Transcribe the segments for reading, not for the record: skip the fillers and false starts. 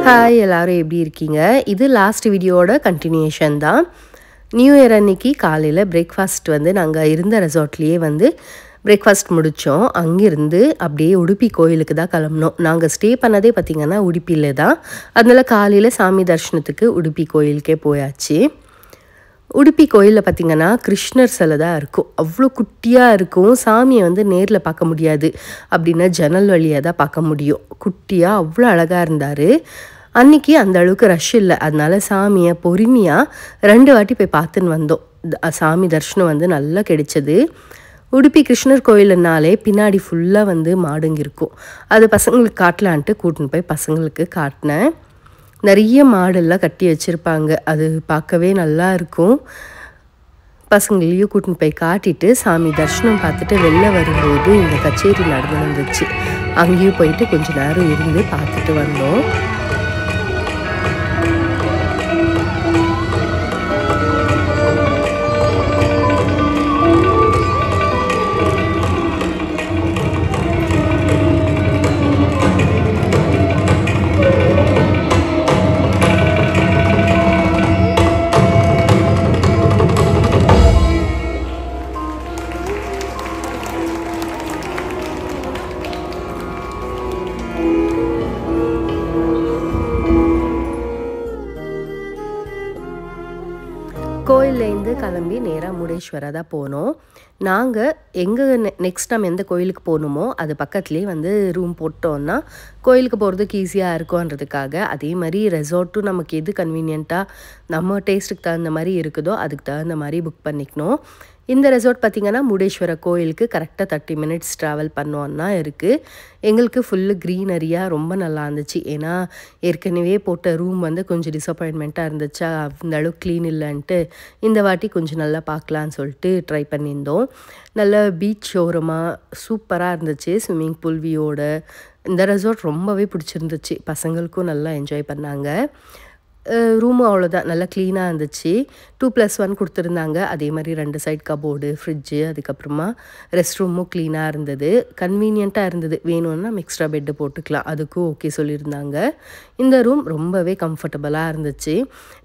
Hi எல்லாரும் எப்படி இருக்கீங்க? இது லாஸ்ட் வீடியோவோட கண்டினியூஷன் தான். நியூ இயர் அன்னைக்கு காலையில் பிரேக்ஃபாஸ்ட் வந்து நாங்கள் இருந்த ரெசார்ட்லேயே வந்து பிரேக்ஃபாஸ்ட் முடித்தோம். அங்கேருந்து அப்படியே உடுப்பி கோயிலுக்கு தான் கிளம்புனோம். நாங்கள் ஸ்டே பண்ணதே பார்த்திங்கன்னா உடுப்பியில் தான். அதனால காலையில் சாமி தரிசனத்துக்கு உடுப்பி கோயிலுக்கே போயாச்சு. உடுப்பி கோயிலில் பார்த்திங்கன்னா கிருஷ்ணர் சிலை தான் இருக்கும். அவ்வளோ குட்டியாக இருக்கும். சாமியை வந்து நேரில் பார்க்க முடியாது, அப்படின்னா ஜன்னல் வழியாக தான் பார்க்க முடியும். குட்டியாக அவ்வளோ அழகாக இருந்தார். அன்றைக்கி அந்த அளவுக்கு ரஷ் இல்லை. அதனால சாமியை பொறுமையாக 2 வாட்டி போய் பார்த்துன்னு வந்தோம். சாமி தரிசனம் வந்து நல்லா கிடைச்சது. உடுப்பி கிருஷ்ணர் கோயிலுனாலே பின்னாடி ஃபுல்லாக வந்து மாடுங்க இருக்கும். அது பசங்களுக்கு காட்டலான்ட்டு கூட்டின்னு போய் பசங்களுக்கு காட்டினேன். நிறைய மாடெல்லாம் கட்டி வச்சுருப்பாங்க. அது பார்க்கவே நல்லா இருக்கும். பசங்களையும் கூட்டின்னு போய் காட்டிட்டு சாமி தரிசனம் பார்த்துட்டு வெளில வரும்போது இந்த கச்சேரி நடந்து வந்துச்சு. அங்கேயும் போயிட்டு கொஞ்ச நேரம் இருந்து பார்த்துட்டு வந்தோம். கோயிலேருந்து கிளம்பி நேராக முடேஸ்வரா தான் போனோம். நாங்கள் எங்கே நெக்ஸ்ட் நம்ம எந்த கோயிலுக்கு போகணுமோ அது பக்கத்துலேயே வந்து ரூம் போட்டோன்னா கோயிலுக்கு போகிறதுக்கு ஈஸியாக இருக்கும்ன்றதுக்காக, அதே மாதிரி ரெசார்ட்டும் நமக்கு எது கன்வீனியண்ட்டாக நம்ம டேஸ்ட்டுக்கு தகுந்த மாதிரி இருக்குதோ அதுக்கு தகுந்த மாதிரி புக் பண்ணிக்கணும். இந்த ரெசார்ட் பார்த்திங்கன்னா முடேஸ்வர கோயிலுக்கு கரெக்டாக 30 மினிட்ஸ் ட்ராவல் பண்ணோன்னா இருக்குது. எங்களுக்கு ஃபுல்லு க்ரீனரியாக ரொம்ப நல்லா இருந்துச்சு. ஏன்னா ஏற்கனவே போட்ட ரூம் வந்து கொஞ்சம் டிசப்பாயின்மெண்ட்டாக இருந்துச்சா, அந்த அளவுக்கு க்ளீன் இல்லைன்ட்டு இந்த வாட்டி கொஞ்சம் நல்லா பார்க்கலான்னு சொல்லிட்டு ட்ரை பண்ணியிருந்தோம். நல்ல பீச் ஓரமாக சூப்பராக இருந்துச்சு. ஸ்விம்மிங் பூல் வியோட இந்த ரெசார்ட் ரொம்பவே பிடிச்சிருந்துச்சு. பசங்களுக்கும் நல்லா என்ஜாய் பண்ணாங்க. ரூமும் அவ்வளோதான், நல்லா க்ளீனாக இருந்துச்சு. 2+1 கொடுத்துருந்தாங்க. அதே மாதிரி 2 சைட் கபோர்டு, ஃப்ரிட்ஜு, அதுக்கப்புறமா ரெஸ்ட் ரூமும் க்ளீனாக இருந்தது. கன்வீனியண்ட்டாக இருந்தது. வேணும்னா நம்ம எக்ஸ்ட்ரா பெட்டு போட்டுக்கலாம், அதுக்கும் ஓகே சொல்லியிருந்தாங்க. இந்த ரூம் ரொம்பவே கம்ஃபர்டபுளாக இருந்துச்சு.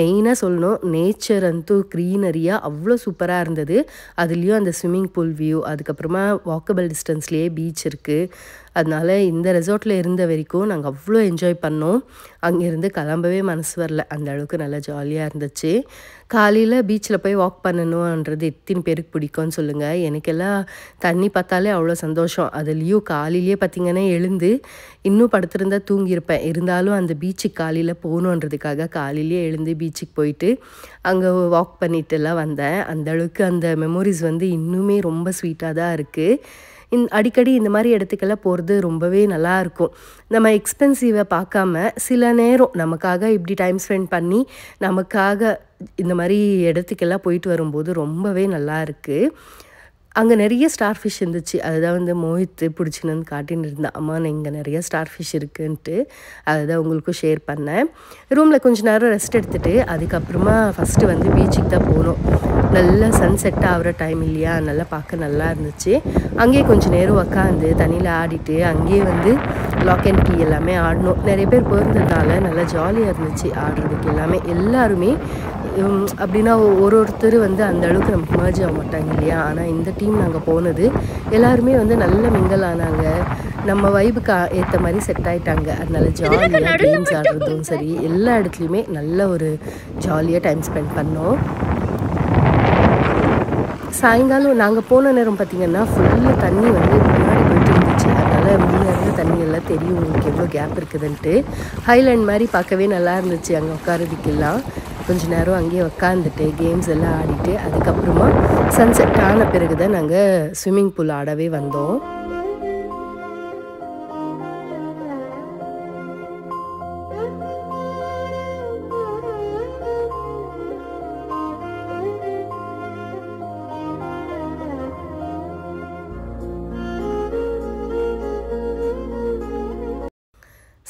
மெயினாக சொல்லணும், நேச்சர் வந்து க்ரீனரியாக அவ்வளோ சூப்பராக இருந்தது. அதுலேயும் அந்த ஸ்விம்மிங் பூல் வியூ, அதுக்கப்புறமா வாக்கபிள் டிஸ்டன்ஸ்லேயே பீச் இருக்குது. அதனால இந்த ரெசார்ட்டில் இருந்த வரைக்கும் நாங்கள் அவ்வளோ என்ஜாய் பண்ணோம். அங்கேருந்து கிளம்பவே மனசு வரல, அந்த அளவுக்கு நல்லா ஜாலியாக இருந்துச்சு. காலையில் பீச்சில் போய் வாக் பண்ணணுன்றது எத்தனை பேருக்கு பிடிக்கும்னு சொல்லுங்கள். எனக்கெல்லாம் தண்ணி பார்த்தாலே அவ்வளோ சந்தோஷம். அதுலேயும் காலையிலேயே பார்த்திங்கன்னா எழுந்து இன்னும் படுத்திருந்தால் தூங்கியிருப்பேன். இருந்தாலும் அந்த பீச்சுக்கு காலையில் போகணுன்றதுக்காக காலையிலேயே எழுந்து பீச்சுக்கு போயிட்டு அங்கே வாக் பண்ணிட்டுலாம் வந்தேன். அந்த அளவுக்கு அந்த மெமோரிஸ் வந்து இன்னுமே ரொம்ப ஸ்வீட்டாக தான் இருக்குது. அடிக்கடி இந்த மாதிரி இடத்துக்கெல்லாம் போகிறது ரொம்பவே நல்லாயிருக்கும். நம்ம எக்ஸ்பென்சிவை பார்க்காம சில நேரம் நமக்காக இப்படி டைம் ஸ்பெண்ட் பண்ணி நமக்காக இந்த மாதிரி இடத்துக்கெல்லாம் போயிட்டு வரும்போது ரொம்பவே நல்லா இருக்குது. அங்கே நிறைய ஸ்டார் ஃபிஷ் இருந்துச்சு. அதுதான் வந்து மோஹித் பிடிச்சின்னு காட்டின்னு இருந்தான். அம்மா இங்கே நிறைய ஸ்டார் ஃபிஷ் இருக்குன்ட்டு அதுதான் உங்களுக்கும் ஷேர் பண்ணேன். ரூமில் கொஞ்சம் நேரம் ரெஸ்ட் எடுத்துகிட்டு அதுக்கப்புறமா ஃபஸ்ட்டு வந்து பீச்சுக்கு தான் போனோம். நல்லா சன்செட் ஆகிற டைம் இல்லையா, நல்லா பார்க்க நல்லா இருந்துச்சு. அங்கேயே கொஞ்சம் நேரம் உக்காந்து தண்ணியில் ஆடிட்டு அங்கேயே வந்து லாக் அண்ட் கீ எல்லாமே ஆடினோம். நிறைய பேர் போயிருந்ததுனால நல்லா ஜாலியாக இருந்துச்சு ஆடுறதுக்கு எல்லாமே. எல்லாருமே அப்படின்னா ஒருத்தர் வந்து அந்த அளவுக்கு நமக்கு மர்ஜ் ஆக மாட்டாங்க இல்லையா. ஆனால் இந்த டீம் நாங்கள் போனது எல்லாருமே வந்து நல்ல மிங்கல் ஆனாங்க. நம்ம வைபுக்கு ஏற்ற மாதிரி செட் ஆகிட்டாங்க. அதனால ஜாலியாக கேம்ஸ் ஆடுறதும் சரி, எல்லா இடத்துலையுமே நல்ல ஒரு ஜாலியாக டைம் ஸ்பெண்ட் பண்ணோம். சாயங்காலம் நாங்கள் போன நேரம் பார்த்திங்கன்னா ஃபுல்லு தண்ணி வந்து முன்னாடி போயிட்டு இருந்துச்சு. அதனால் முன்னாடி தண்ணி எல்லாம் தெரியும் உங்களுக்கு எவ்வளோ கேப் இருக்குதுன்ட்டு. ஹைலேண்ட் மாதிரி பார்க்கவே நல்லா இருந்துச்சு. அங்கே உட்காரதுக்கெல்லாம் கொஞ்ச நேரம் அங்கேயே உட்காந்துட்டு கேம்ஸ் எல்லாம் ஆடிட்டு அதுக்கப்புறமா சன்செட் ஆன பிறகு தான் நாங்கள் ஸ்விம்மிங் பூல் ஆடவே வந்தோம்.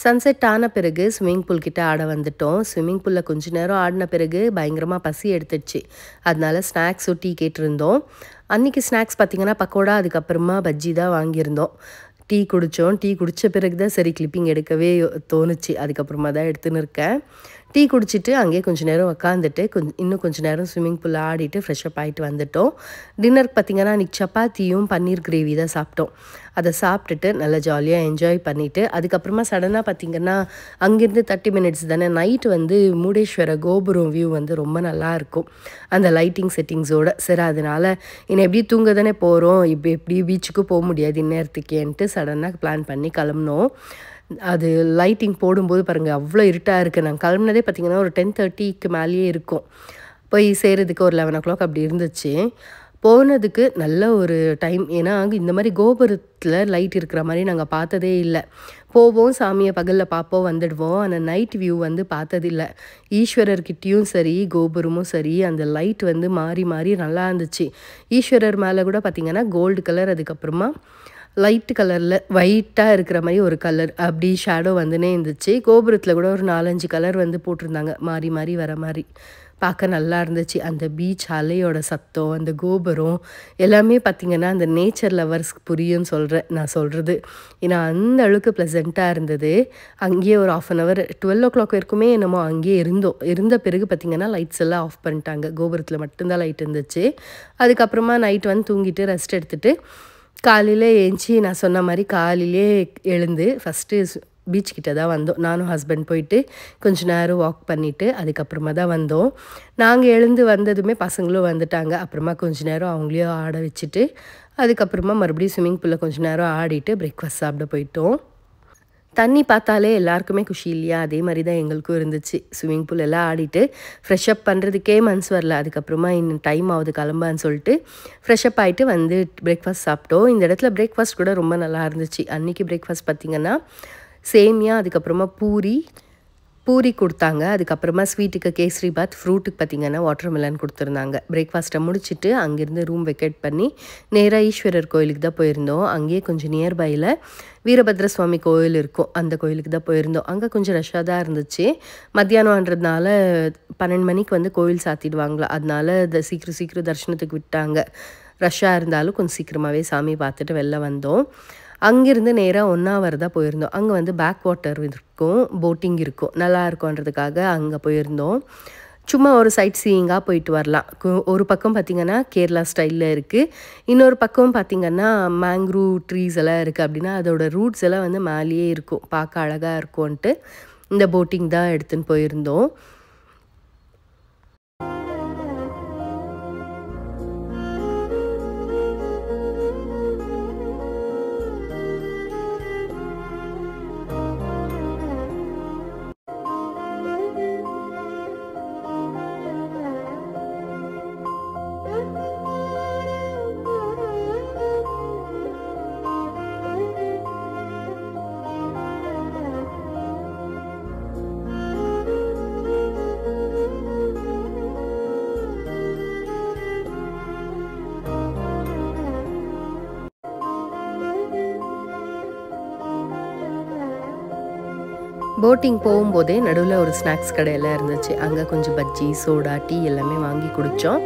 சன்செட் ஆன பிறகு ஸ்விம்மிங் பூல் கிட்ட ஆட வந்துட்டோம். ஸ்விம்மிங் பூலில் கொஞ்ச நேரம் ஆடின பிறகு பயங்கரமாக பசி எடுத்துடுச்சு. அதனால ஸ்நாக்ஸும் டீ கேட்டிருந்தோம். அன்றைக்கி ஸ்நாக்ஸ் பார்த்திங்கன்னா பக்கோடா, அதுக்கப்புறமா பஜ்ஜி தான் வாங்கியிருந்தோம். டீ குடித்தோம். டீ குடித்த பிறகு தான் சரி கிளிப்பிங் எடுக்கவே தோணுச்சு. அதுக்கப்புறமா தான் எடுத்துன்னு இருக்கேன். டீ குடிச்சிட்டு அங்கேயே கொஞ்சம் நேரம் உக்காந்துட்டு இன்னும் கொஞ்சம் நேரம் ஸ்விம்மிங் பூலில் ஆடிட்டு ஃப்ரெஷ்அப் ஆகிட்டு வந்துட்டோம். டின்னருக்கு பார்த்திங்கன்னா அன்றைக்கி சப்பாத்தியும் பன்னீர் கிரேவி தான் சாப்பிட்டோம். அதை சாப்பிட்டுட்டு நல்லா ஜாலியாக என்ஜாய் பண்ணிவிட்டு அதுக்கப்புறமா சடனாக பார்த்திங்கன்னா அங்கேருந்து 30 மினிட்ஸ் தானே நைட்டு வந்து முருடேஸ்வர கோபுரம் வியூ வந்து ரொம்ப நல்லாயிருக்கும் அந்த லைட்டிங் செட்டிங்ஸோடு. சரி அதனால் இன்னும் எப்படி தூங்க தானே போகிறோம், இப்போ எப்படி பீச்சுக்கு போக முடியாது இந்நேரத்துக்கேன்ட்டு சடனாக பிளான் பண்ணி கிளம்புனோம். அது லைட்டிங் போடும்போது பாருங்கள் அவ்வளோ இருட்டாக இருக்குது. நாங்கள் கிளம்புனதே பார்த்திங்கன்னா ஒரு 10:30க்கு மேலேயே இருக்கும். போய் சேர்கிறதுக்கு ஒரு 11 o'clock அப்படி இருந்துச்சு. போனதுக்கு நல்ல ஒரு டைம். ஏன்னா இந்த மாதிரி கோபுரத்தில் லைட் இருக்கிற மாதிரி நாங்கள் பார்த்ததே இல்லை. போவோம் சாமியை பகலில் பார்ப்போம் வந்துடுவோம். ஆனால் நைட் வியூ வந்து பார்த்ததில்ல. ஈஸ்வரர்கிட்டையும் சரி கோபுரமும் சரி அந்த லைட் வந்து மாறி மாறி நல்லா இருந்துச்சு. ஈஸ்வரர் மேலே கூட பார்த்திங்கன்னா கோல்டு கலர், அதுக்கப்புறமா லைட்டு கலரில் ஒயிட்டாக இருக்கிற மாதிரி ஒரு கலர் அப்படி ஷேடோ வந்துனே இருந்துச்சு. கோபுரத்தில் கூட ஒரு 4-5 கலர் வந்து போட்டிருந்தாங்க மாறி மாறி வர மாதிரி. பார்க்க நல்லா இருந்துச்சு. அந்த பீச் அலையோட சத்தம், அந்த கோபுரம் எல்லாமே பார்த்திங்கன்னா அந்த நேச்சர் லவர்ஸ்க்கு புரியும்னு நான் சொல்கிறது. ஏன்னா அந்த அளவுக்கு ப்ளசண்ட்டாக இருந்தது. அங்கேயே ஒரு 1/2 hour 12 o'clock வரைக்குமே என்னமோ அங்கேயே இருந்த பிறகு பார்த்திங்கன்னா லைட்ஸ் எல்லாம் ஆஃப் பண்ணிட்டாங்க. கோபுரத்தில் மட்டும்தான் லைட் இருந்துச்சு. அதுக்கப்புறமா நைட் வந்து தூங்கிட்டு ரெஸ்ட் எடுத்துகிட்டு காலையில் ஏஞ்சி நான் சொன்ன மாதிரி காலையிலே எழுந்து ஃபஸ்ட்டு பீச் கிட்ட தான் வந்தோம். நானும் ஹஸ்பண்ட் போயிட்டு கொஞ்சம் நேரம் வாக் பண்ணிவிட்டு அதுக்கப்புறமா தான் வந்தோம். நாங்கள் எழுந்து வந்ததுமே பசங்களும் வந்துட்டாங்க. அப்புறமா கொஞ்சம் நேரம் அவங்களையும் ஆட வச்சுட்டு அதுக்கப்புறமா மறுபடியும் ஸ்விம்மிங் பூலில் கொஞ்சம் நேரம் ஆடிட்டு பிரேக்ஃபாஸ்ட் சாப்பிட போயிட்டோம். தண்ணி பார்த்தாலே எல்லாருக்குமே குஷி இல்லையா? அதே மாதிரி தான் எங்களுக்கும் இருந்துச்சு. ஸ்விம்மிங் பூல் எல்லாம் ஆடிட்டு ஃப்ரெஷ்அப் பண்ணுறதுக்கே மனசு வரல. அதுக்கப்புறமா இன்னும் டைம் ஆகுது கிளம்பான்னு சொல்லிட்டு ஃப்ரெஷ்அப் ஆகிட்டு வந்து பிரேக்ஃபாஸ்ட் சாப்பிட்டோம். இந்த இடத்துல பிரேக்ஃபாஸ்ட் கூட ரொம்ப நல்லா இருந்துச்சு. அன்றைக்கி பிரேக்ஃபாஸ்ட் பார்த்திங்கன்னா சேமியா, அதுக்கப்புறமா பூரி கொடுத்தாங்க. அதுக்கப்புறமா ஸ்வீட்டுக்கு கேசரி பாத், ஃப்ரூட்டுக்கு பார்த்திங்கன்னா வாட்டர்மெலன் கொடுத்துருந்தாங்க. பிரேக்ஃபாஸ்ட்டை முடிச்சுட்டு அங்கேருந்து ரூம் வெக்கேட் பண்ணி நேராக ஈஸ்வரர் கோயிலுக்கு தான் போயிருந்தோம். அங்கேயே கொஞ்சம் நியர்பையில் வீரபத்ர சுவாமி கோயில் இருக்கும், அந்த கோயிலுக்கு தான் போயிருந்தோம். அங்கே கொஞ்சம் ரஷ்ஷாக தான் இருந்துச்சு. மத்தியானம்ன்றதுனால 12 மணிக்கு வந்து கோயில் சாத்திடுவாங்களா, அதனால சீக்கிரம் தரிசனத்துக்கு விட்டாங்க. ரஷ்ஷாக இருந்தாலும் கொஞ்சம் சீக்கிரமாகவே சாமி பார்த்துட்டு வெளில வந்தோம். அங்கேருந்து நேராக ஒன்னாவர் தான் போயிருந்தோம். அங்கே வந்து பேக் வாட்டர் இருக்கும், போட்டிங் இருக்கும், நல்லா இருக்கும்ன்றதுக்காக அங்கே போயிருந்தோம். சும்மா ஒரு சைட் சீயிங்காக போயிட்டு வரலாம். ஒரு பக்கம் பார்த்திங்கன்னா கேரளா ஸ்டைலில் இருக்குது, இன்னொரு பக்கம் பார்த்திங்கன்னா மேங்க்ரூவ் ட்ரீஸ் எல்லாம் இருக்குது. அப்படின்னா அதோட ரூட்ஸ் எல்லாம் வந்து மேலேயே இருக்கும், பார்க்க அழகாக இருக்கும்ன்ட்டு இந்த போட்டிங் தான் எடுத்துன்னு போயிருந்தோம். போட்டிங் போகும்போதே நடுவில் ஒரு ஸ்நாக்ஸ் கடையெல்லாம் இருந்துச்சு. அங்கே கொஞ்சம் பஜ்ஜி, சோடா, டீ எல்லாமே வாங்கி குடித்தோம்.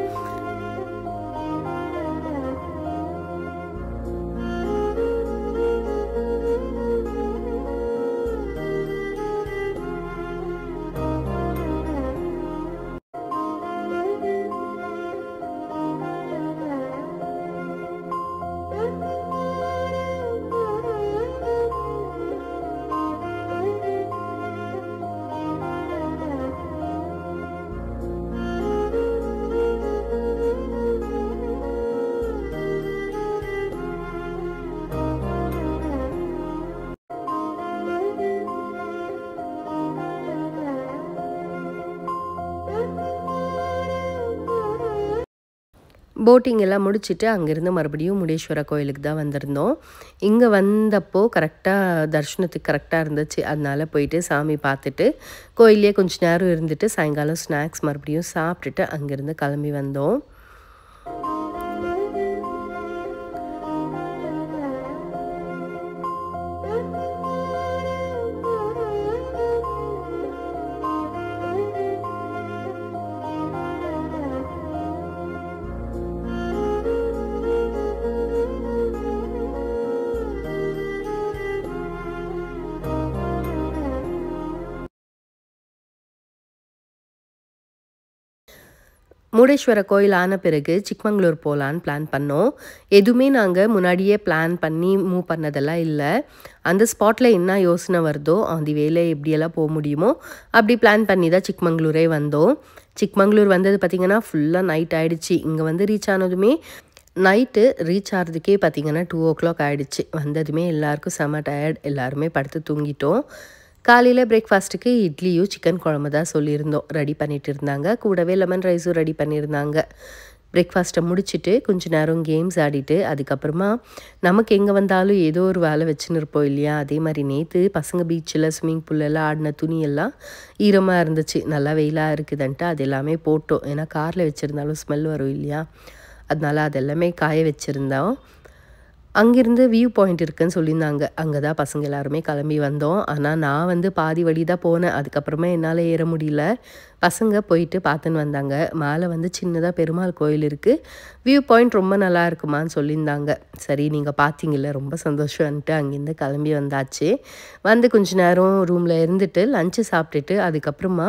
போட்டிங் எல்லாம் முடிச்சுட்டு அங்கேருந்து மறுபடியும் முருடேஸ்வர கோயிலுக்கு தான் வந்திருந்தோம். இங்கே வந்தப்போ கரெக்டாக தரிசனத்துக்கு கரெக்டாக இருந்துச்சு. அதனால் போயிட்டு சாமி பார்த்துட்டு கோயிலே கொஞ்சம் நேரம் இருந்துட்டு சாயங்காலம் ஸ்நாக்ஸ் மறுபடியும் சாப்பிட்டுட்டு அங்கேருந்து கிளம்பி வந்தோம். முருடேஸ்வர கோயில் ஆன பிறகு சிக்மங்களூர் போகலான்னு பிளான் பண்ணோம். எதுவுமே நாங்கள் முன்னாடியே பிளான் பண்ணி மூவ் பண்ணதெல்லாம் இல்லை. அந்த ஸ்பாட்டில் என்ன யோசனை வருதோ அந்த வேலை எப்படியெல்லாம் போக முடியுமோ அப்படி பிளான் பண்ணி தான் சிக்மங்களூரே வந்தோம். சிக்மங்களூர் வந்தது பார்த்திங்கன்னா ஃபுல்லாக நைட் ஆகிடுச்சு. இங்கே வந்து ரீச் ஆனதுமே நைட்டு ரீச் ஆகிறதுக்கே பார்த்திங்கன்னா 2 o'clock ஆகிடுச்சு. வந்ததுமே எல்லாருக்கும் செம்ம டயர்ட், எல்லாருமே படுத்து தூங்கிட்டோம். காலையில் பிரேக்ஃபாஸ்ட்டுக்கு இட்லியும் சிக்கன் குழம்பு தான் சொல்லியிருந்தோம், ரெடி பண்ணிகிட்டு இருந்தாங்க. கூடவே லெமன் ரைஸும் ரெடி பண்ணியிருந்தாங்க. பிரேக்ஃபாஸ்ட்டை முடிச்சுட்டு கொஞ்சம் நேரம் கேம்ஸ் ஆடிட்டு அதுக்கப்புறமா நமக்கு எங்கே வந்தாலும் ஏதோ ஒரு வேலை வச்சுன்னு இருப்போம் இல்லையா, அதே மாதிரி நேற்று பசங்க பீச்சில் ஸ்விம்மிங் பூலெல்லாம் ஆடின துணியெல்லாம் ஈரமாக இருந்துச்சு. நல்லா வெயிலாக இருக்குதுன்ட்டு அது எல்லாமே போட்டோம். ஏன்னா காரில் வச்சுருந்தாலும் ஸ்மெல் வரும் இல்லையா, அதனால் அதெல்லாமே காய வச்சுருந்தோம். அங்கேருந்து வியூ பாயிண்ட் இருக்குதுன்னு சொல்லியிருந்தாங்க. அங்கே தான் பசங்க எல்லாருமே கிளம்பி வந்தோம். ஆனால் நான் வந்து பாதி வழி தான் போனேன். அதுக்கப்புறமா என்னால் ஏற முடியல. பசங்க போயிட்டு பார்த்துன்னு வந்தாங்க. மேலே வந்து சின்னதாக பெருமாள் கோயில் இருக்குது, வியூ பாயிண்ட் ரொம்ப நல்லா இருக்குமான்னு சொல்லியிருந்தாங்க. சரி நீங்கள் பார்த்தீங்கல்ல, ரொம்ப சந்தோஷம்ன்ட்டு அங்கேருந்து கிளம்பி வந்தாச்சு. வந்து கொஞ்ச நேரம் ரூமில் இருந்துட்டு லஞ்சு சாப்பிட்டுட்டு அதுக்கப்புறமா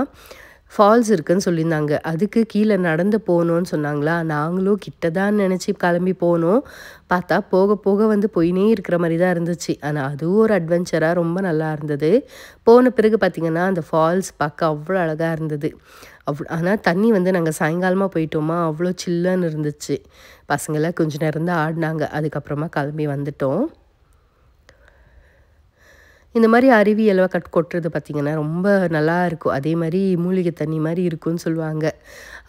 ஃபால்ஸ் இருக்குதுன்னு சொல்லியிருந்தாங்க. அதுக்கு கீழே நடந்து போகணுன்னு சொன்னாங்களா, நாங்களும் கிட்ட தான் நினச்சி கிளம்பி போனோம். பார்த்தா போக போக வந்து போயினே இருக்கிற மாதிரி தான் இருந்துச்சு. ஆனால் அதுவும் ஒரு அட்வென்ச்சராக ரொம்ப நல்லா இருந்தது. போன பிறகு பார்த்திங்கன்னா அந்த ஃபால்ஸ் பார்க்க அவ்வளோ அழகாக இருந்தது. ஆனால் தண்ணி வந்து நாங்கள் சாயங்காலமாக போயிட்டோமா, அவ்வளோ சில்லுன்னு இருந்துச்சு. பசங்களாம் கொஞ்சம் நேரம் தான் ஆடினாங்க. அதுக்கப்புறமா கிளம்பி வந்துட்டோம். இந்த மாதிரி அருவியெல்லாம் கொட்டுறது பார்த்திங்கன்னா ரொம்ப நல்லா இருக்கும். அதே மாதிரி மூலிகை தண்ணி மாதிரி இருக்கும்னு சொல்லுவாங்க.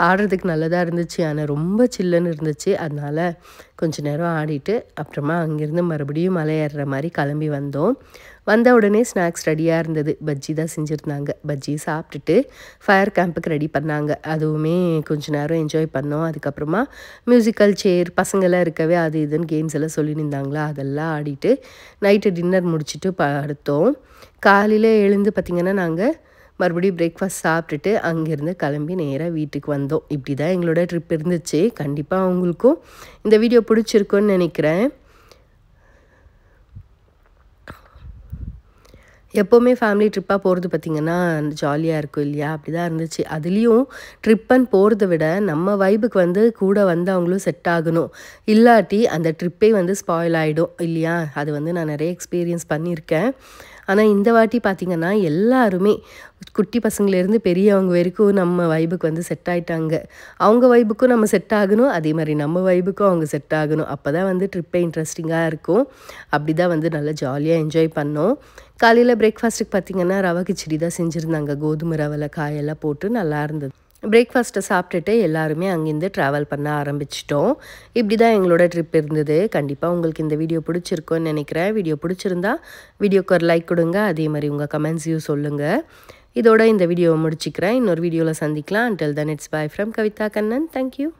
ஆடுறதுக்கு நல்லதாக இருந்துச்சு. ஆனால் ரொம்ப சில்லுன்னு இருந்துச்சு. அதனால் கொஞ்சம் நேரம் ஆடிட்டு அப்புறமா அங்கேருந்து மறுபடியும் மலை ஏறுற மாதிரி கிளம்பி வந்தோம். வந்த உடனே ஸ்நாக்ஸ் ரெடியாக இருந்தது. பஜ்ஜி தான் செஞ்சுருந்தாங்க. பஜ்ஜி சாப்பிட்டுட்டு ஃபயர் கேம்புக்கு ரெடி பண்ணாங்க. அதுவுமே கொஞ்சம் நேரம் என்ஜாய் பண்ணோம். அதுக்கப்புறமா மியூசிக்கல் சேர் பசங்களாம் இருக்கவே அது இதுன்னு கேம்ஸ் எல்லாம் சொல்லியிருந்தாங்களா, அதெல்லாம் ஆடிட்டு நைட்டு டின்னர் முடிச்சுட்டு படுத்தோம். காலையில் எழுந்து பார்த்திங்கன்னா நாங்கள் மறுபடியும் பிரேக்ஃபாஸ்ட் சாப்பிட்டுட்டு அங்கேருந்து கிளம்பி நேராக வீட்டுக்கு வந்தோம். இப்படி தான் எங்களோட ட்ரிப் இருந்துச்சு. கண்டிப்பாக அவங்களுக்கும் இந்த வீடியோ பிடிச்சிருக்குன்னு நினைக்கிறேன். எப்போவுமே ஃபேமிலி ட்ரிப்பாக போகிறது பார்த்திங்கன்னா ஜாலியாக இருக்கும் இல்லையா, அப்படி தான் இருந்துச்சு. அதுலேயும் ட்ரிப்புன்னு போகிறத விட நம்ம வைபுக்கு வந்து கூட வந்து அவங்களும் செட் ஆகணும். இல்லாட்டி அந்த ட்ரிப்பே வந்து ஸ்பாயில் ஆகிடும் இல்லையா. அது வந்து நான் நிறைய எக்ஸ்பீரியன்ஸ் பண்ணியிருக்கேன். ஆனால் இந்த வாட்டி பார்த்திங்கன்னா எல்லாருமே குட்டி பசங்கள்லேருந்து பெரியவங்க வரைக்கும் நம்ம வைபுக்கு வந்து செட் ஆகிட்டாங்க. அவங்க வைபுக்கும் நம்ம செட் ஆகணும், அதே மாதிரி நம்ம வைபுக்கும் அவங்க செட் ஆகணும். அப்போ தான் வந்து ட்ரிப்பே இன்ட்ரெஸ்டிங்காக இருக்கும். அப்படி தான் வந்து நல்லா ஜாலியாக என்ஜாய் பண்ணோம். காலையில் பிரேக்ஃபாஸ்ட்டுக்கு பார்த்திங்கன்னா ரவை கிச்சடி தான் செஞ்சுருந்தாங்க. கோதுமை ரவையில் காயெல்லாம் போட்டு நல்லா இருந்தது. பிரேக்ஃபாஸ்ட்டை சாப்பிட்டுட்டு எல்லாருமே அங்கேருந்து ட்ராவல் பண்ண ஆரம்பிச்சிட்டோம். இப்படி தான் எங்களோட ட்ரிப் இருந்தது. கண்டிப்பாக உங்களுக்கு இந்த வீடியோ பிடிச்சிருக்குன்னு நினைக்கிறேன். வீடியோ பிடிச்சிருந்தா வீடியோக்கு ஒரு லைக் கொடுங்க. அதே மாதிரி உங்கள் கமெண்ட்ஸையும் சொல்லுங்கள். இதோட இந்த வீடியோவை முடிச்சுக்கிறேன். இன்னொரு வீடியோவில் சந்திக்கலாம். Until then, it's bye from Kavitha Kannan. Thank you.